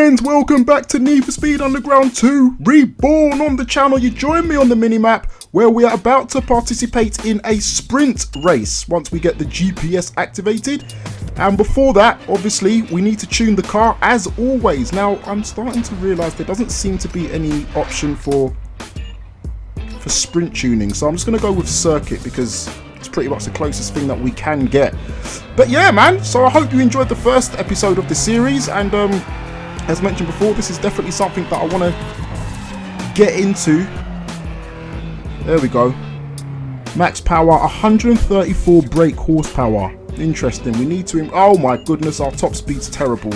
friends, welcome back to Need for Speed Underground 2 Reborn on the channel. You join me on the minimap where we are about to participate in a sprint race once we get the GPS activated. And before that, obviously, we need to tune the car as always. Now, I'm starting to realise there doesn't seem to be any option for sprint tuning, so I'm just going to go with circuit because it's pretty much the closest thing that we can get. But yeah, man, so I hope you enjoyed the first episode of the series, and as mentioned before, this is definitely something that I want to get into. There we go. Max power 134 brake horsepower. Interesting. We need to, oh my goodness, our top speed's terrible.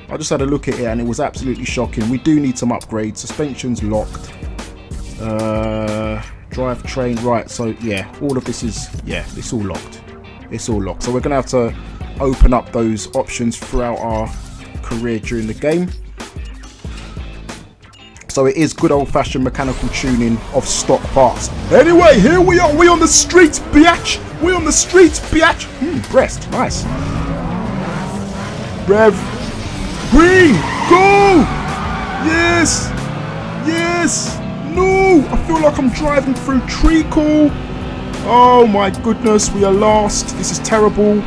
I just had a look at it and it was absolutely shocking. We do need some upgrades. Suspension's locked. Drivetrain, right, so yeah, all of this is, yeah, it's all locked. It's all locked. So we're going to have to open up those options throughout our career during the game. So it is good old-fashioned mechanical tuning of stock parts. Anyway, here we are. We on the streets, biatch. We on the streets, biatch. Breast, nice. Rev. Green, go. Yes. Yes. No, I feel like I'm driving through treacle. Oh my goodness, we are last. This is terrible.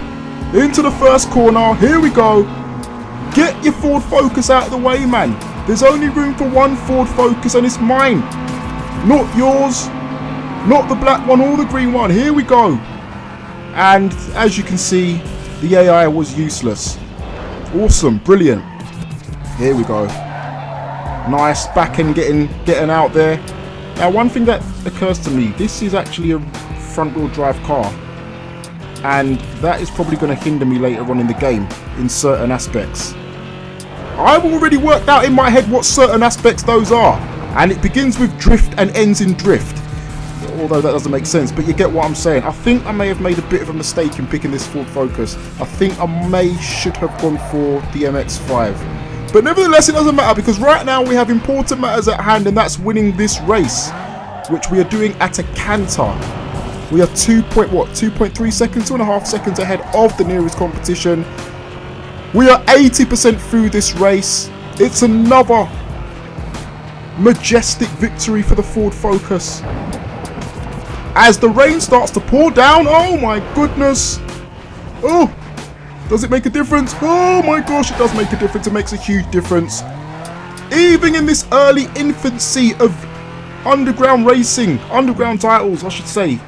Into the first corner. Here we go. Get your Ford Focus out of the way, man. There's only room for one Ford Focus and it's mine. Not yours. Not the black one or the green one. Here we go. And as you can see, the AI was useless. Awesome, brilliant. Here we go. Nice, back end getting out there. Now, one thing that occurs to me, this is actually a front wheel drive car, and that is probably going to hinder me later on in the game in certain aspects. I've already worked out in my head what certain aspects those are, and it begins with drift and ends in drift, although that doesn't make sense, but you get what I'm saying. I think I may have made a bit of a mistake in picking this Ford Focus. I think I should have gone for the MX-5. But nevertheless, it doesn't matter because right now we have important matters at hand, and that's winning this race, which we are doing at a canter. We are 2.3 seconds, 2.5 seconds ahead of the nearest competition. We are 80% through this race. It's another majestic victory for the Ford Focus. As the rain starts to pour down, oh my goodness. Oh. Does it make a difference? Oh my gosh, it does make a difference. It makes a huge difference. Even in this early infancy of underground racing, underground titles, I should say,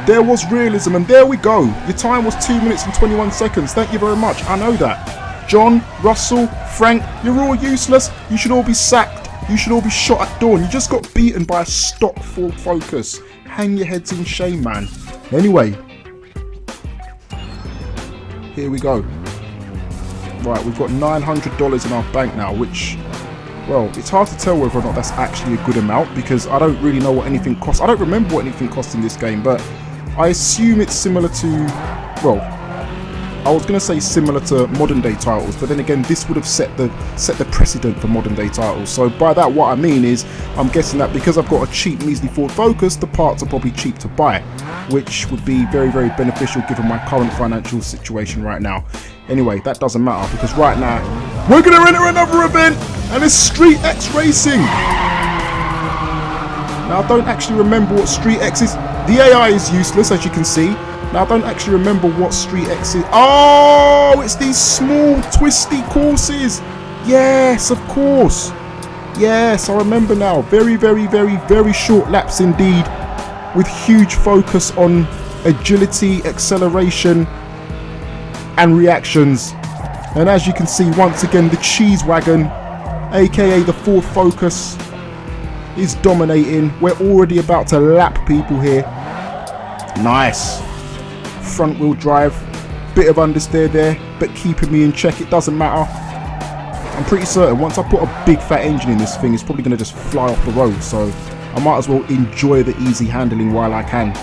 there was realism, and there we go. Your time was 2 minutes and 21 seconds. Thank you very much. I know that. John, Russell, Frank, you're all useless. You should all be sacked. You should all be shot at dawn. You just got beaten by a stock Ford Focus. Hang your heads in shame, man. Anyway. Here we go. Right, we've got $900 in our bank now, which, well, it's hard to tell whether or not that's actually a good amount because I don't really know what anything costs. I don't remember what anything costs in this game, but I assume it's similar to, well, I was going to say similar to modern day titles, but then again, this would have set the precedent for modern day titles. So by that, what I mean is, I'm guessing that because I've got a cheap, measly Ford Focus, the parts are probably cheap to buy, which would be very, very beneficial given my current financial situation right now. Anyway, that doesn't matter because right now, we're going to enter another event, and it's Street X Racing. Now, I don't actually remember what Street X is. The AI is useless, as you can see. Now, I don't actually remember what Street X is. Oh, it's these small, twisty courses. Yes, of course. Yes, I remember now. Very, very, very, very short laps indeed, with huge focus on agility, acceleration, and reactions. And as you can see, once again, the cheese wagon, aka the Ford Focus, is dominating. We're already about to lap people here. Nice. Front wheel drive, bit of understeer there, but keeping me in check. It doesn't matter. I'm pretty certain once I put a big fat engine in this thing, it's probably going to just fly off the road, so I might as well enjoy the easy handling while I can.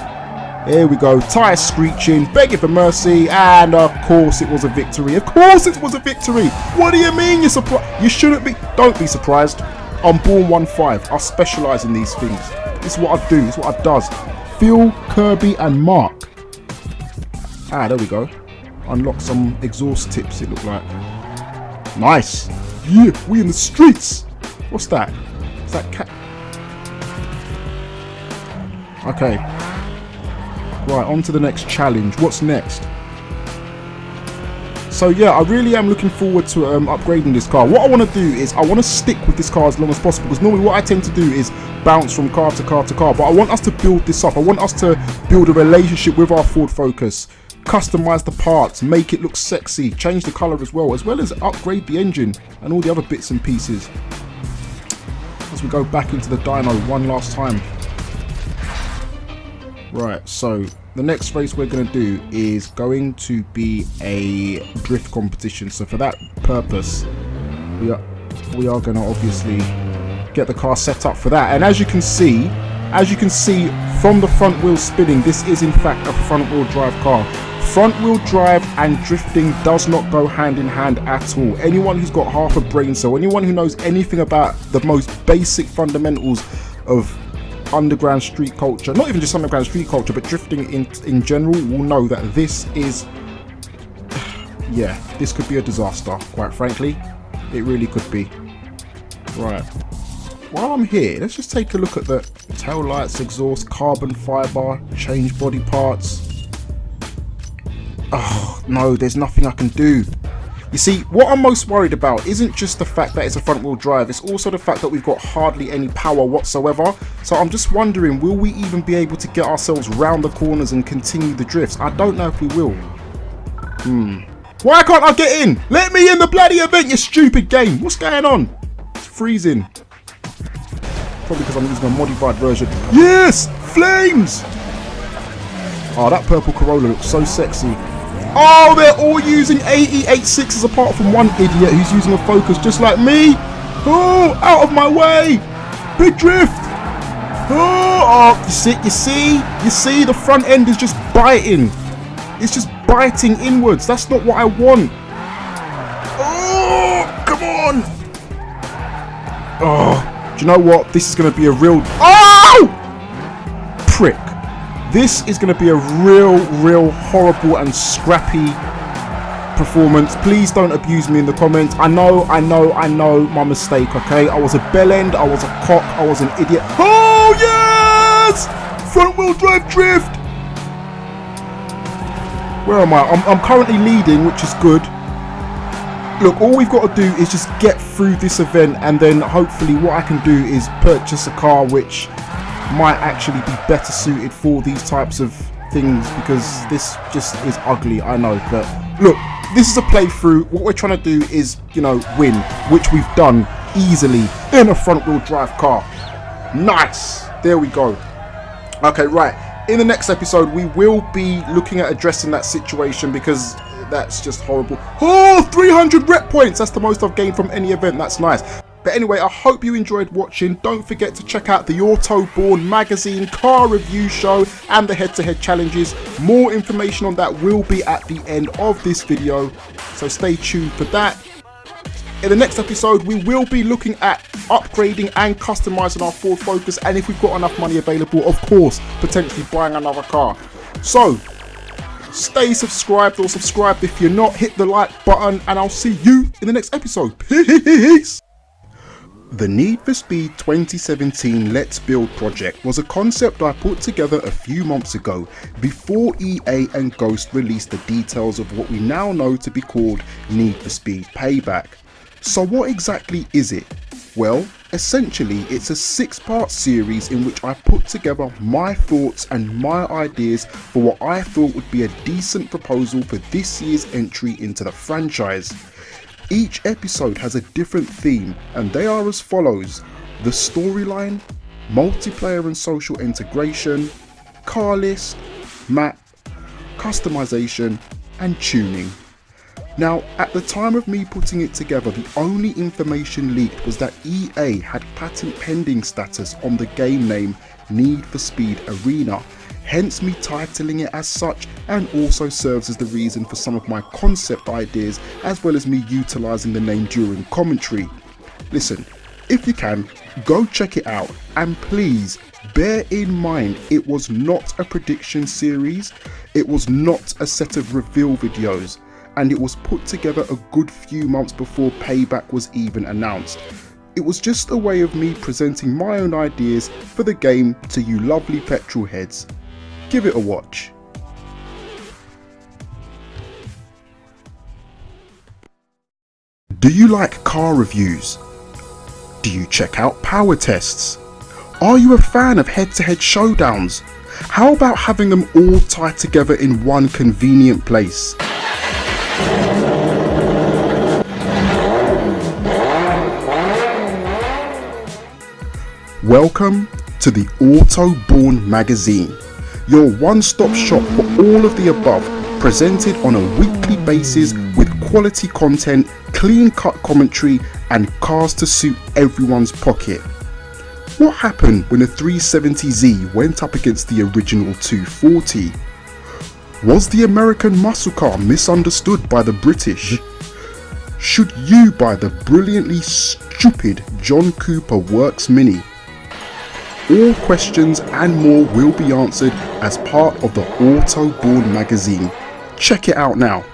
Here we go, tyres screeching, begging for mercy, and of course it was a victory. Of course it was a victory. What do you mean you're surprised? You shouldn't be. Don't be surprised. I'm BOURNE 1.5. I specialise in these things. This is what I do. This is what I does. Phil, Kirby, and Mark. Ah, there we go. Unlock some exhaust tips, it looked like. Nice. Yeah, we in the streets. What's that? Is that cat? Okay. Right, on to the next challenge. What's next? So yeah, I really am looking forward to upgrading this car. What I want to do is I want to stick with this car as long as possible, because normally what I tend to do is bounce from car to car to car, but I want us to build this up. I want us to build a relationship with our Ford Focus, customize the parts, make it look sexy, change the color as well as upgrade the engine and all the other bits and pieces as we go back into the dyno one last time. Right, so the next race we're going to do is going to be a drift competition. So for that purpose, we are going to obviously get the car set up for that. And as you can see from the front wheel spinning, this is in fact a front wheel drive car. Front wheel drive and drifting does not go hand in hand at all. Anyone who's got half a brain cell, anyone who knows anything about the most basic fundamentals of underground street culture, not even just underground street culture, but drifting in general, will know that this is, yeah, this could be a disaster, quite frankly. It really could be. Right, while I'm here, let's just take a look at the tail lights, exhaust, carbon fiber, change body parts. Oh no, there's nothing I can do. You see, what I'm most worried about isn't just the fact that it's a front wheel drive, it's also the fact that we've got hardly any power whatsoever. So I'm just wondering, will we even be able to get ourselves round the corners and continue the drifts? I don't know if we will. Why can't I get in? Let me in the bloody event, you stupid game. What's going on? It's freezing. Probably because I'm using a modified version. Yes! Flames! Oh, that purple Corolla looks so sexy. Oh, they're all using AE86s apart from one idiot who's using a Focus just like me. Oh, out of my way. Big drift. Oh, you see, the front end is just biting. It's just biting inwards. That's not what I want. Oh, come on. Oh, do you know what? This is going to be a real... Oh! Prick. This is going to be a real horrible and scrappy performance. Please don't abuse me in the comments. I know my mistake, okay? I was a bell end, I was a cock, I was an idiot. Oh yes! Front wheel drive drift! Where am I? I'm currently leading, which is good. Look, all we've got to do is just get through this event, and then hopefully what I can do is purchase a car which might actually be better suited for these types of things, because this just is ugly, I know. But look, this is a playthrough. What we're trying to do is, you know, win, which we've done easily in a front wheel drive car. Nice, there we go. Okay, right, in the next episode we will be looking at addressing that situation, because that's just horrible. Oh, 300 rep points, that's the most I've gained from any event. That's nice. But anyway, I hope you enjoyed watching. Don't forget to check out the AutoBOURNE magazine car review show and the head-to-head challenges. More information on that will be at the end of this video, so stay tuned for that. In the next episode, we will be looking at upgrading and customizing our Ford Focus, and if we've got enough money available, of course, potentially buying another car. So stay subscribed, or subscribed if you're not. Hit the like button, and I'll see you in the next episode. Peace! The Need for Speed 2017 Let's Build project was a concept I put together a few months ago, before EA and Ghost released the details of what we now know to be called Need for Speed Payback. So what exactly is it? Well, essentially it's a 6-part series in which I put together my thoughts and my ideas for what I thought would be a decent proposal for this year's entry into the franchise. Each episode has a different theme, and they are as follows: the storyline, multiplayer and social integration, car list, map, customization, and tuning. Now, at the time of me putting it together, the only information leaked was that EA had patent pending status on the game name Need for Speed Arena, hence me titling it as such, and also serves as the reason for some of my concept ideas, as well as me utilising the name during commentary. Listen, if you can, go check it out, and please bear in mind it was not a prediction series, it was not a set of reveal videos. and it was put together a good few months before Payback was even announced. It was just a way of me presenting my own ideas for the game to you lovely petrol heads. Give it a watch. Do you like car reviews? Do you check out power tests? Are you a fan of head-to-head showdowns? How about having them all tied together in one convenient place? Welcome to the AutoBOURNE magazine, your one-stop shop for all of the above, presented on a weekly basis with quality content, clean-cut commentary and cars to suit everyone's pocket. What happened when the 370Z went up against the original 240? Was the American muscle car misunderstood by the British? Should you buy the brilliantly stupid John Cooper Works Mini? All questions and more will be answered as part of the AutoBOURNE magazine. Check it out now.